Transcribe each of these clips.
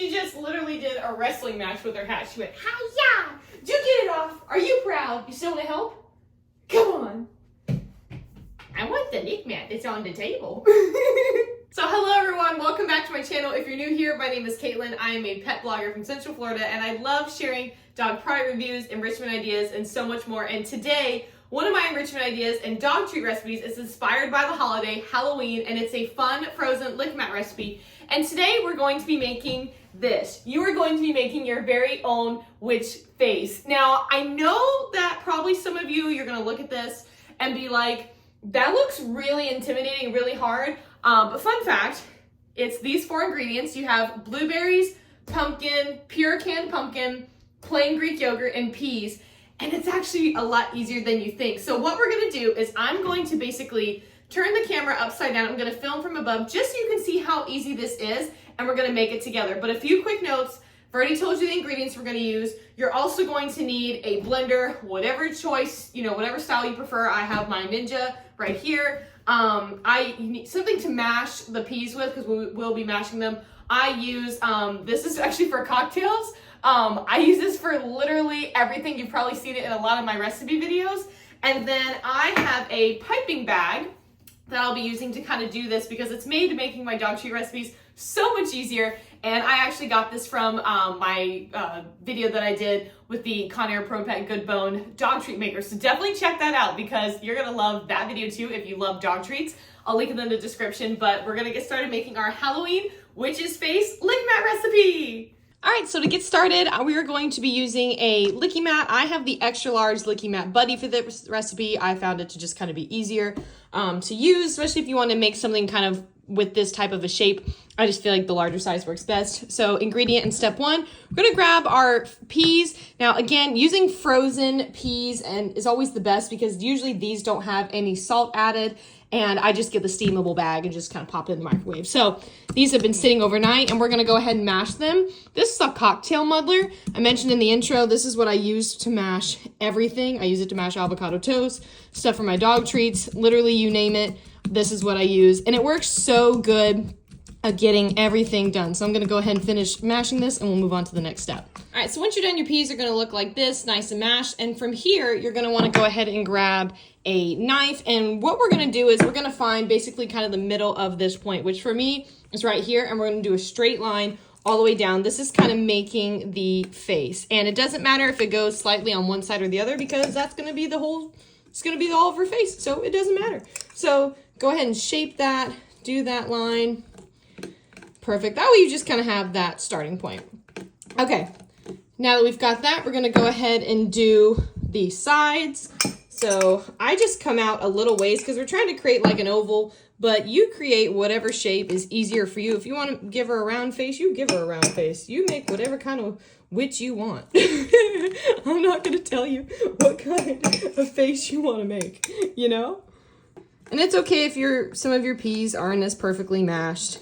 She just literally did a wrestling match with her hat. She went, hi-ya! Did you get it off? Are you proud? You still want to help? Come on. I want the lickimat that's on the table. So hello everyone, welcome back to my channel. If you're new here, my name is Caitlin. I am a pet blogger from Central Florida and I love sharing dog product reviews, enrichment ideas, and so much more. And today, one of my enrichment ideas and dog treat recipes is inspired by the holiday, Halloween, and it's a fun frozen lickimat recipe. And today we're going to be making this. You are going to be making your very own witch face. Now, I know that probably some of you, you're gonna look at this and be like, that looks really intimidating, really hard. But fun fact, it's these 4 ingredients. You have blueberries, pumpkin, pure canned pumpkin, plain Greek yogurt, and peas. And it's actually a lot easier than you think. So what we're gonna do is I'm going to basically turn the camera upside down. I'm gonna film from above just so you can see how easy this is, and we're gonna make it together. But a few quick notes. I've already told you the ingredients we're gonna use. You're also going to need a blender, whatever choice, whatever style you prefer. I have my Ninja right here. You need something to mash the peas with because we will be mashing them. I use, this is actually for cocktails. I use this for literally everything. You've probably seen it in a lot of my recipe videos. And then I have a piping bag that I'll be using to kind of do this because it's made making my dog treat recipes so much easier. And I actually got this from my video that I did with the Conair Pro Pet Good Bone dog treat maker. So definitely check that out because you're gonna love that video too if you love dog treats. I'll link it in the description, but we're gonna get started making our Halloween witch's face lickimat recipe. All right, so to get started, we are going to be using a lickimat. I have the extra large lickimat buddy for this recipe. I found it to just kind of be easier to use, especially if you want to make something kind of with this type of a shape. I just feel like the larger size works best. So ingredient in step 1, we're gonna grab our peas. Now again, using frozen peas is always the best because usually these don't have any salt added, and I just get the steamable bag and just kind of pop it in the microwave. So these have been sitting overnight and we're gonna go ahead and mash them. This is a cocktail muddler. I mentioned in the intro, this is what I use to mash everything. I use it to mash avocado toast, stuff for my dog treats, literally you name it. This is what I use, and it works so good at getting everything done. So I'm gonna go ahead and finish mashing this and we'll move on to the next step. All right, so once you're done, your peas are gonna look like this, nice and mashed. And from here, you're gonna wanna go ahead and grab a knife. And what we're gonna do is we're gonna find basically kind of the middle of this point, which for me is right here. And we're gonna do a straight line all the way down. This is kind of making the face. And it doesn't matter if it goes slightly on one side or the other because that's gonna be it's gonna be all of her face. So it doesn't matter. So go ahead and shape that, do that line. Perfect. That way you just kind of have that starting point. Okay, now that we've got that, we're gonna go ahead and do the sides. So I just come out a little ways because we're trying to create like an oval, but you create whatever shape is easier for you. If you want to give her a round face, you give her a round face. You make whatever kind of witch you want. I'm not gonna tell you what kind of face you want to make, And it's okay if some of your peas aren't as perfectly mashed.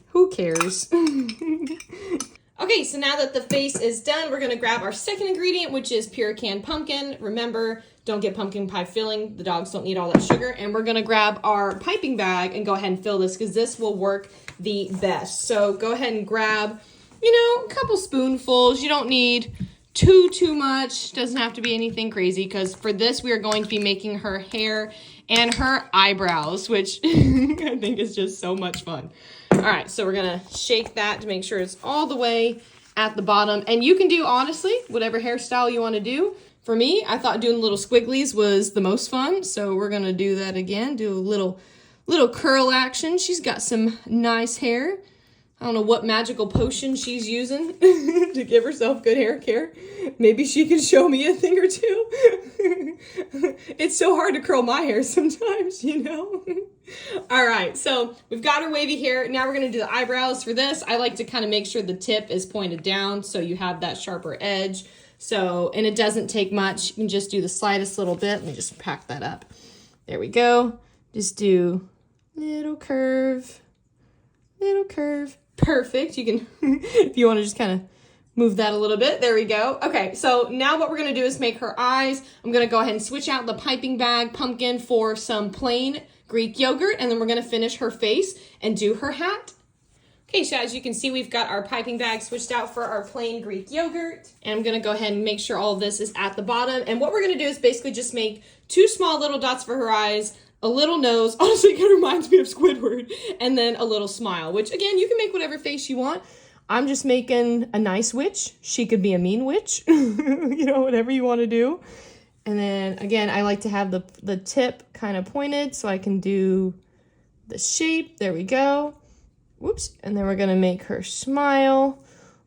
Who cares? Okay, so now that the face is done, we're gonna grab our second ingredient, which is pure canned pumpkin. Remember, don't get pumpkin pie filling. The dogs don't need all that sugar. And we're gonna grab our piping bag and go ahead and fill this because this will work the best. So go ahead and grab, a couple spoonfuls. You don't need too much. Doesn't have to be anything crazy because for this, we are going to be making her hair and her eyebrows, which I think is just so much fun. All right, so we're gonna shake that to make sure it's all the way at the bottom. And you can do, honestly, whatever hairstyle you wanna do. For me, I thought doing little squigglies was the most fun. So we're gonna do that again, do a little curl action. She's got some nice hair. I don't know what magical potion she's using to give herself good hair care. Maybe she can show me a thing or two. It's so hard to curl my hair sometimes, All right, so we've got our wavy hair. Now we're gonna do the eyebrows. For this, I like to kind of make sure the tip is pointed down so you have that sharper edge. And it doesn't take much. You can just do the slightest little bit. Let me just pack that up. There we go. Just do little curve. Perfect. You can, if you want to just kind of move that a little bit. There we go. Okay, so now what we're going to do is make her eyes. I'm going to go ahead and switch out the piping bag pumpkin for some plain Greek yogurt, and then we're going to finish her face and do her hat. Okay, so as you can see, we've got our piping bag switched out for our plain Greek yogurt. And I'm gonna go ahead and make sure all of this is at the bottom. And what we're gonna do is basically just make 2 small little dots for her eyes, a little nose, honestly it kind of reminds me of Squidward, and then a little smile, which again, you can make whatever face you want. I'm just making a nice witch. She could be a mean witch, you know, whatever you wanna do. And then again, I like to have the tip kind of pointed so I can do the shape. There we go. Whoops. And then we're going to make her smile.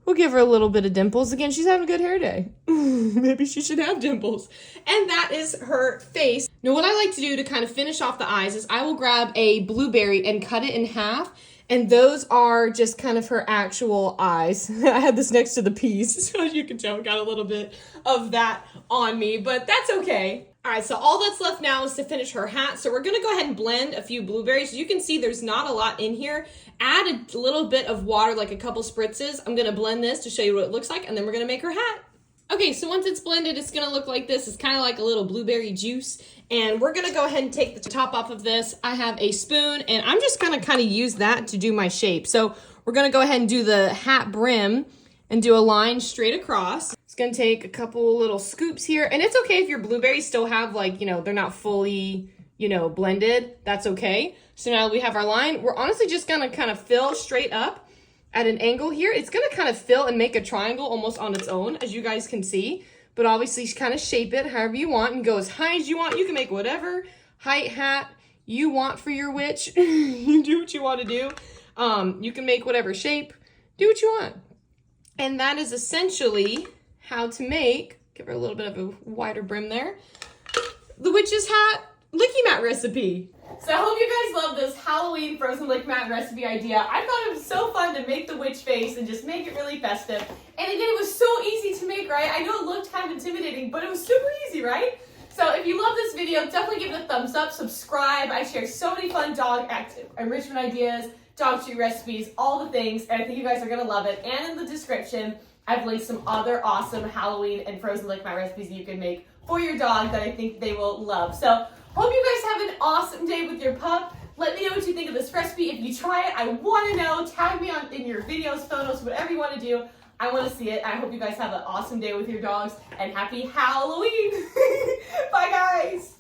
We'll give her a little bit of dimples. Again, she's having a good hair day. Maybe she should have dimples. And that is her face. Now, what I like to do to kind of finish off the eyes is I will grab a blueberry and cut it in half. And those are just kind of her actual eyes. I had this next to the peas, so as you can tell, got a little bit of that on me, but that's okay. All right, so all that's left now is to finish her hat. So we're gonna go ahead and blend a few blueberries. You can see there's not a lot in here. Add a little bit of water, like a couple spritzes. I'm gonna blend this to show you what it looks like, and then we're gonna make her hat. Okay, so once it's blended, it's gonna look like this. It's kind of like a little blueberry juice. And we're gonna go ahead and take the top off of this. I have a spoon, and I'm just gonna kind of use that to do my shape. So we're gonna go ahead and do the hat brim and do a line straight across. It's gonna take a couple little scoops here. And it's okay if your blueberries still have, like, you know, they're not fully, you know, blended. That's okay. So now we have our line. We're honestly just gonna kind of fill straight up at an angle here. It's gonna kind of fill and make a triangle almost on its own, as you guys can see. But obviously kind of shape it however you want and go as high as you want. You can make whatever height hat you want for your witch. You do what you want to do. You can make whatever shape. Do what you want. And that is essentially how to make, give her a little bit of a wider brim there, the witch's hat lickimat recipe. So I hope you guys love this Halloween frozen lickimat recipe idea. I thought it was so fun to make the witch face and just make it really festive. And again, it was so easy to make, right? I know it looked kind of intimidating, but it was super easy, right? So if you love this video, definitely give it a thumbs up, subscribe. I share so many fun dog enrichment ideas, dog treat recipes, all the things, and I think you guys are gonna love it. And in the description, I've linked some other awesome Halloween and frozen lickimat recipes you can make for your dog that I think they will love. So hope you guys have an awesome day with your pup. Let me know what you think of this recipe. If you try it, I want to know. Tag me in your videos, photos, whatever you want to do. I want to see it. I hope you guys have an awesome day with your dogs, and happy Halloween. Bye, guys.